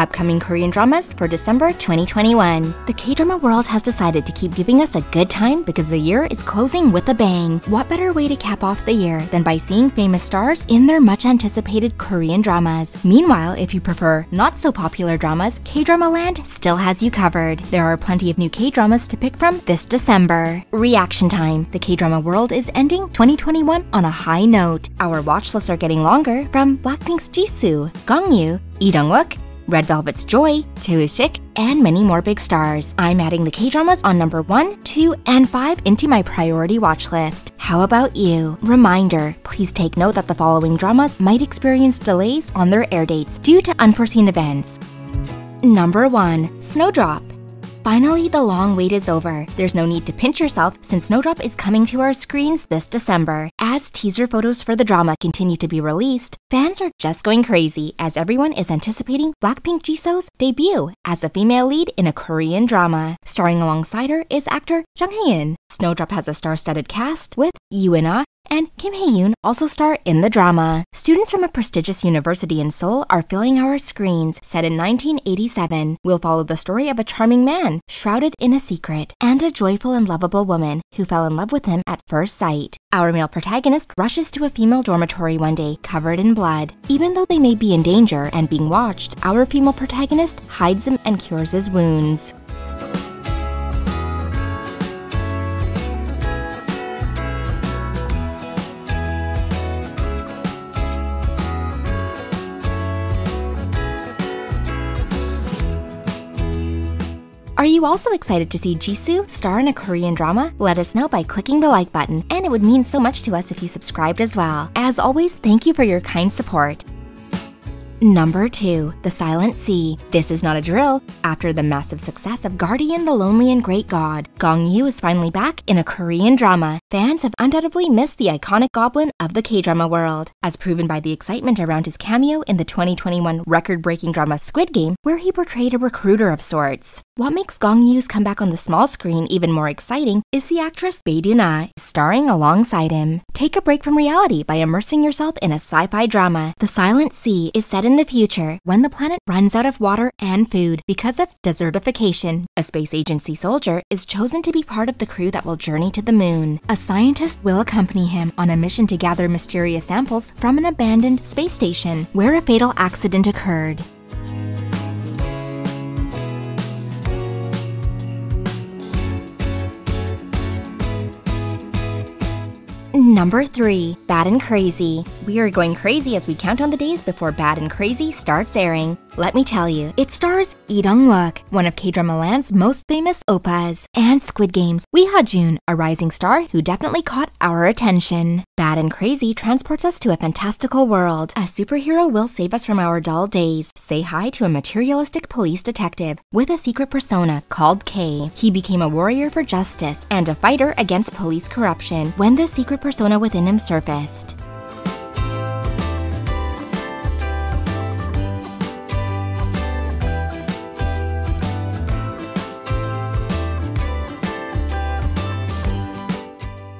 upcoming Korean dramas for December 2021. The K-drama world has decided to keep giving us a good time because the year is closing with a bang. What better way to cap off the year than by seeing famous stars in their much-anticipated Korean dramas? Meanwhile, if you prefer not-so-popular dramas, K-drama land still has you covered. There are plenty of new K-dramas to pick from this December. Reaction time. The K-drama world is ending 2021 on a high note. Our watch lists are getting longer, from Blackpink's Jisoo, Gongyu, Lee Dong-wook, Red Velvet's Joy, Jae-wook, and many more big stars. I'm adding the K-dramas on number 1, 2, and 5 into my priority watch list. How about you? Reminder, please take note that the following dramas might experience delays on their air dates due to unforeseen events. Number 1. Snowdrop. Finally, the long wait is over. There's no need to pinch yourself since Snowdrop is coming to our screens this December. As teaser photos for the drama continue to be released, fans are just going crazy as everyone is anticipating Blackpink Jisoo's debut as a female lead in a Korean drama. Starring alongside her is actor Jung Hae-in. Snowdrop has a star-studded cast with Yoo In-ah and Kim Hae-yoon also star in the drama. Students from a prestigious university in Seoul are filling our screens. Set in 1987, we'll follow the story of a charming man shrouded in a secret and a joyful and lovable woman who fell in love with him at first sight. Our male protagonist rushes to a female dormitory one day covered in blood. Even though they may be in danger and being watched, our female protagonist hides him and cures his wounds. Are you also excited to see Jisoo star in a Korean drama? Let us know by clicking the like button, and it would mean so much to us if you subscribed as well. As always, thank you for your kind support. Number 2. The Silent Sea. This is not a drill. After the massive success of Guardian the Lonely and Great God, Gongyu is finally back in a Korean drama. Fans have undoubtedly missed the iconic goblin of the K-drama world, as proven by the excitement around his cameo in the 2021 record-breaking drama Squid Game, where he portrayed a recruiter of sorts. What makes Gongyu's comeback on the small screen even more exciting is the actress Bae Doona starring alongside him. Take a break from reality by immersing yourself in a sci-fi drama. The Silent Sea is set in the future when the planet runs out of water and food because of desertification. A space agency soldier is chosen to be part of the crew that will journey to the moon. A scientist will accompany him on a mission to gather mysterious samples from an abandoned space station where a fatal accident occurred. Number 3. Bad and Crazy. We are going crazy as we count on the days before Bad and Crazy starts airing. Let me tell you, it stars Lee Dong-wook, one of K-drama land's most famous oppas, and Squid Game's Lee Ha-joon, a rising star who definitely caught our attention. Bad and Crazy transports us to a fantastical world. A superhero will save us from our dull days. Say hi to a materialistic police detective with a secret persona called K. He became a warrior for justice and a fighter against police corruption when the secret persona within him surfaced.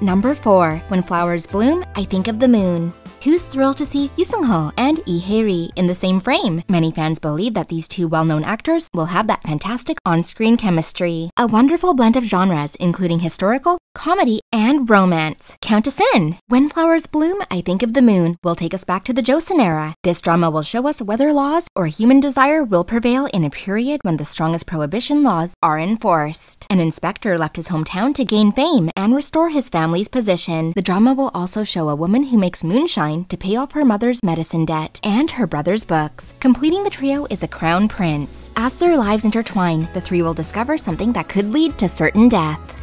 Number 4. When Flowers Bloom, I Think of the Moon. Who's thrilled to see Yoo Seung-ho and Lee Hae-ri in the same frame? Many fans believe that these two well-known actors will have that fantastic on-screen chemistry. A wonderful blend of genres, including historical, comedy, and romance. Count us in! When Flowers Bloom, I Think of the Moon will take us back to the Joseon era. This drama will show us whether laws or human desire will prevail in a period when the strongest prohibition laws are enforced. An inspector left his hometown to gain fame and restore his family's position. The drama will also show a woman who makes moonshine to pay off her mother's medicine debt and her brother's books. Completing the trio is a crown prince. As their lives intertwine, the three will discover something that could lead to certain death.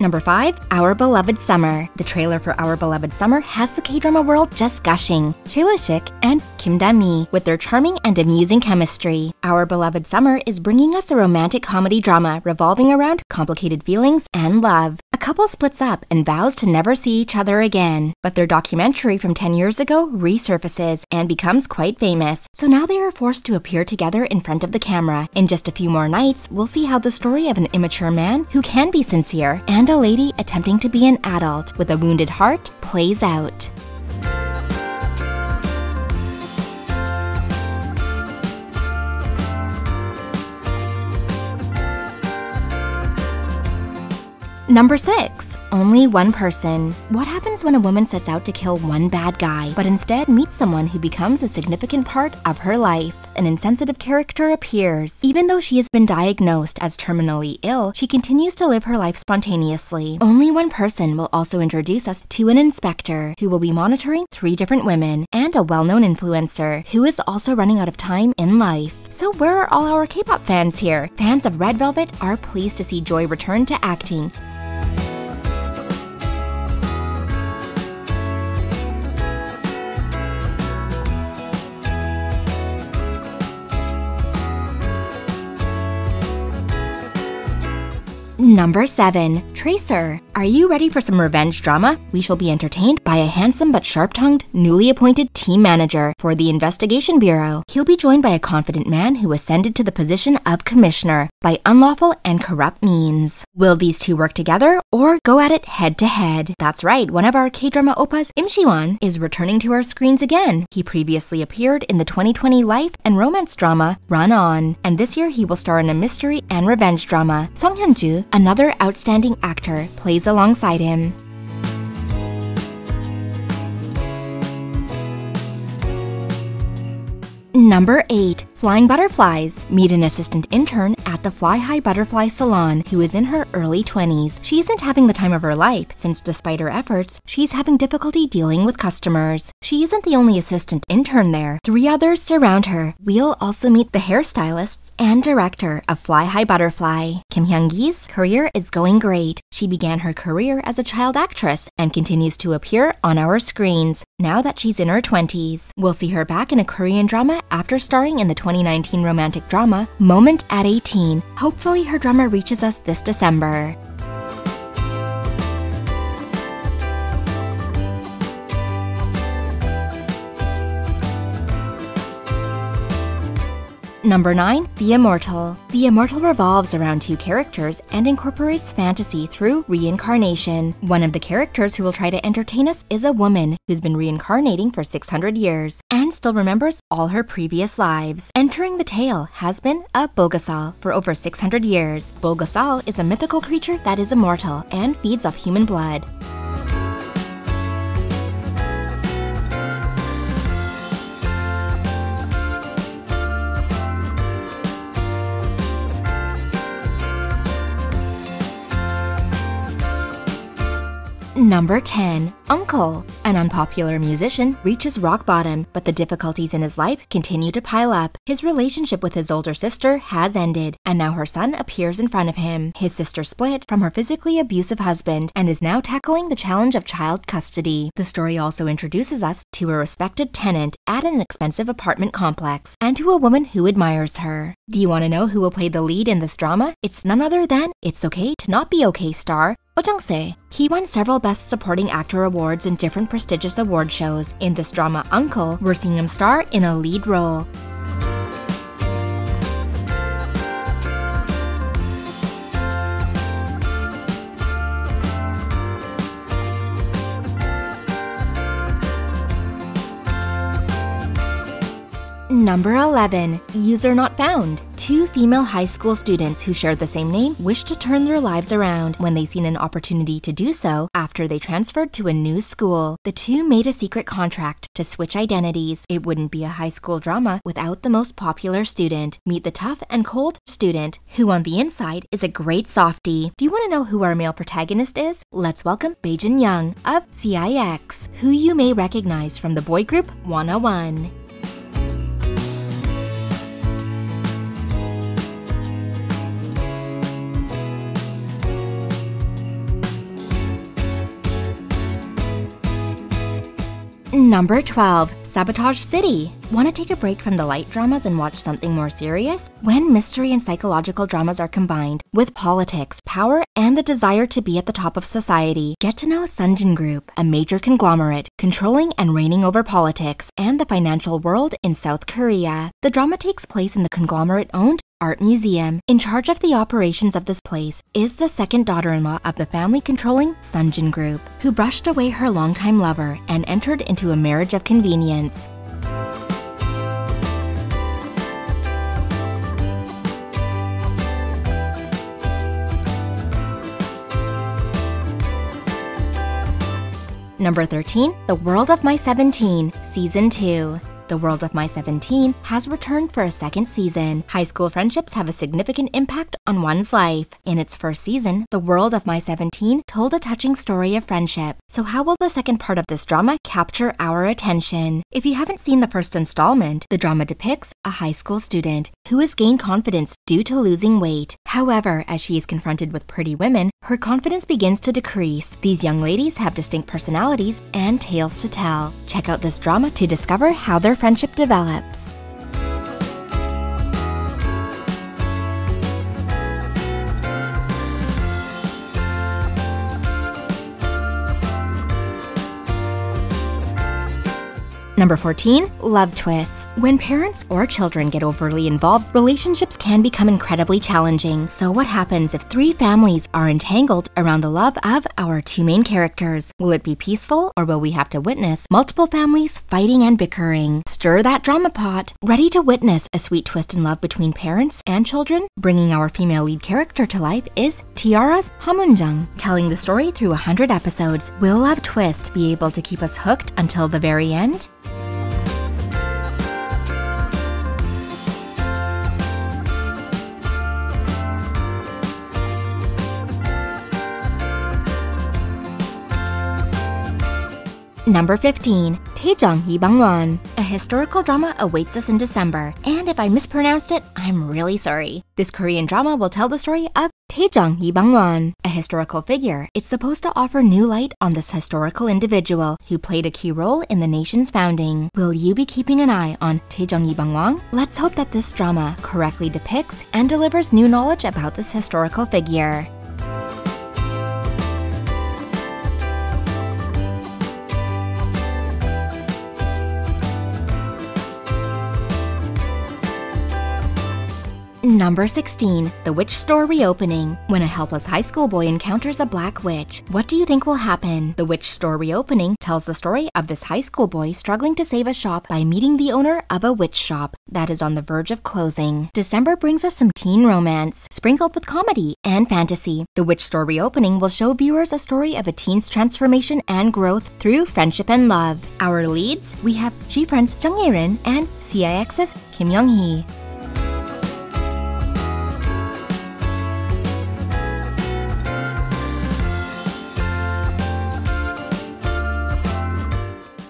Number 5. Our Beloved Summer. The trailer for Our Beloved Summer has the K-drama world just gushing. Jae-wook and Kim Da-mi with their charming and amusing chemistry. Our Beloved Summer is bringing us a romantic comedy drama revolving around complicated feelings and love. A couple splits up and vows to never see each other again. But their documentary from 10 years ago resurfaces and becomes quite famous, so now they are forced to appear together in front of the camera. In just a few more nights, we'll see how the story of an immature man who can be sincere and a lady attempting to be an adult with a wounded heart plays out. Number 6. Only one person. What happens when a woman sets out to kill one bad guy, but instead meets someone who becomes a significant part of her life? An insensitive character appears. Even though she has been diagnosed as terminally ill, she continues to live her life spontaneously. Only one person will also introduce us to an inspector who will be monitoring 3 different women and a well-known influencer who is also running out of time in life. So where are all our K-pop fans here? Fans of Red Velvet are pleased to see Joy return to acting. Number 7. Tracer. Are you ready for some revenge drama? We shall be entertained by a handsome but sharp-tongued, newly appointed team manager for the Investigation Bureau. He'll be joined by a confident man who ascended to the position of commissioner by unlawful and corrupt means. Will these two work together or go at it head-to-head? That's right, one of our K-drama oppas, Im Siwon, is returning to our screens again. He previously appeared in the 2020 life and romance drama Run On, and this year he will star in a mystery and revenge drama. Song Hyun-ju, another outstanding actor, plays alongside him. Number 8. Flying Butterflies. Meet an assistant intern at the Fly High Butterfly Salon who is in her early 20s. She isn't having the time of her life, since despite her efforts, she's having difficulty dealing with customers. She isn't the only assistant intern there. 3 others surround her. We'll also meet the hairstylists and director of Fly High Butterfly. Kim Hyung-gi's career is going great. She began her career as a child actress and continues to appear on our screens now that she's in her 20s. We'll see her back in a Korean drama after starring in the 2019 romantic drama Moment at 18. Hopefully her drama reaches us this December. Number 9. The Immortal. The Immortal revolves around 2 characters and incorporates fantasy through reincarnation. One of the characters who will try to entertain us is a woman who's been reincarnating for 600 years and still remembers all her previous lives. Entering the tale has been a Bulgasal for over 600 years. Bulgasal is a mythical creature that is immortal and feeds off human blood. Number 10. Uncle. An unpopular musician reaches rock bottom, but the difficulties in his life continue to pile up. His relationship with his older sister has ended, and now her son appears in front of him. His sister split from her physically abusive husband and is now tackling the challenge of child custody. The story also introduces us to a respected tenant at an expensive apartment complex and to a woman who admires her. Do you want to know who will play the lead in this drama? It's none other than It's Okay to Not Be Okay star Oh Jung-se. He won several Best Supporting Actor awards in different prestigious award shows. In this drama Uncle, we're seeing him star in a lead role. Number 11. User Not Found. 2 female high school students who shared the same name wish to turn their lives around when they seen an opportunity to do so after they transferred to a new school. The 2 made a secret contract to switch identities. It wouldn't be a high school drama without the most popular student. Meet the tough and cold student, who on the inside is a great softie. Do you want to know who our male protagonist is? Let's welcome Bae-jin Young of CIX, who you may recognize from the boy group 101. Number 12. Sabotage City. Want to take a break from the light dramas and watch something more serious? When mystery and psychological dramas are combined with politics, power, and the desire to be at the top of society, get to know Sunjin Group, a major conglomerate controlling and reigning over politics and the financial world in South Korea. The drama takes place in the conglomerate-owned art museum. In charge of the operations of this place is the second daughter-in-law of the family-controlling Sunjin Group, who brushed away her longtime lover and entered into a marriage of convenience. Number 13, The World of My 17, Season 2. The World of My 17 has returned for a second season. High school friendships have a significant impact on one's life. In its first season, The World of My 17 told a touching story of friendship. So how will the second part of this drama capture our attention? If you haven't seen the first installment, the drama depicts a high school student who has gained confidence due to losing weight. However, as she is confronted with pretty women, her confidence begins to decrease. These young ladies have distinct personalities and tales to tell. Check out this drama to discover how their friendship develops. Number 14, Love Twists. When parents or children get overly involved, relationships can become incredibly challenging. So what happens if three families are entangled around the love of our two main characters? Will it be peaceful, or will we have to witness multiple families fighting and bickering? Stir that drama pot. Ready to witness a sweet twist in love between parents and children? Bringing our female lead character to life is Tiara's Hamunjang, telling the story through 100 episodes. Will Love Twist be able to keep us hooked until the very end? Number 15, Taejong Ibangwon. A historical drama awaits us in December, and if I mispronounced it, I'm really sorry. This Korean drama will tell the story of Taejong Ibangwon, a historical figure. It's supposed to offer new light on this historical individual who played a key role in the nation's founding. Will you be keeping an eye on Taejong Ibangwon? Let's hope that this drama correctly depicts and delivers new knowledge about this historical figure. Number 16, The Witch Store Reopening. When a helpless high school boy encounters a black witch, what do you think will happen? The Witch Store Reopening tells the story of this high school boy struggling to save a shop by meeting the owner of a witch shop that is on the verge of closing. December brings us some teen romance, sprinkled with comedy and fantasy. The Witch Store Reopening will show viewers a story of a teen's transformation and growth through friendship and love. Our leads, we have G-Friends Jung Ye-rin and CIX's Kim Young-hee.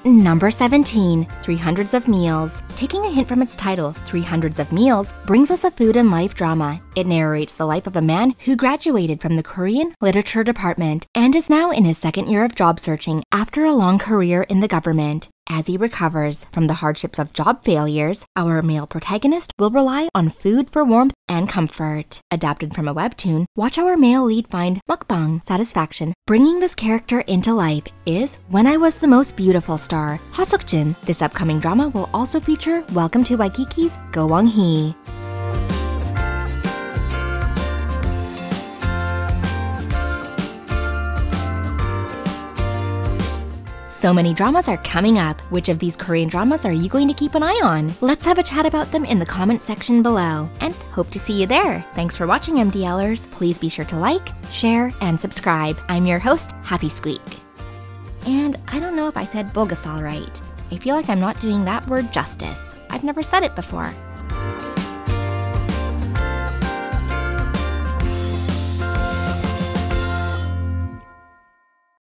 Number 17, 300s of Meals. Taking a hint from its title, 300s of Meals brings us a food and life drama. It narrates the life of a man who graduated from the Korean literature department and is now in his second year of job searching after a long career in the government. As he recovers from the hardships of job failures, our male protagonist will rely on food for warmth and comfort. Adapted from a webtoon, watch our male lead find mukbang satisfaction. Bringing this character into life is When I Was the Most Beautiful star, Ha Suk-jin. This upcoming drama will also feature Welcome to Waikiki's Go Won-hee. So many dramas are coming up. Which of these Korean dramas are you going to keep an eye on? Let's have a chat about them in the comment section below. And hope to see you there. Thanks for watching, MDLers. Please be sure to like, share, and subscribe. I'm your host, HappySqueak. And I don't know if I said Bulgasal right. I feel like I'm not doing that word justice. I've never said it before.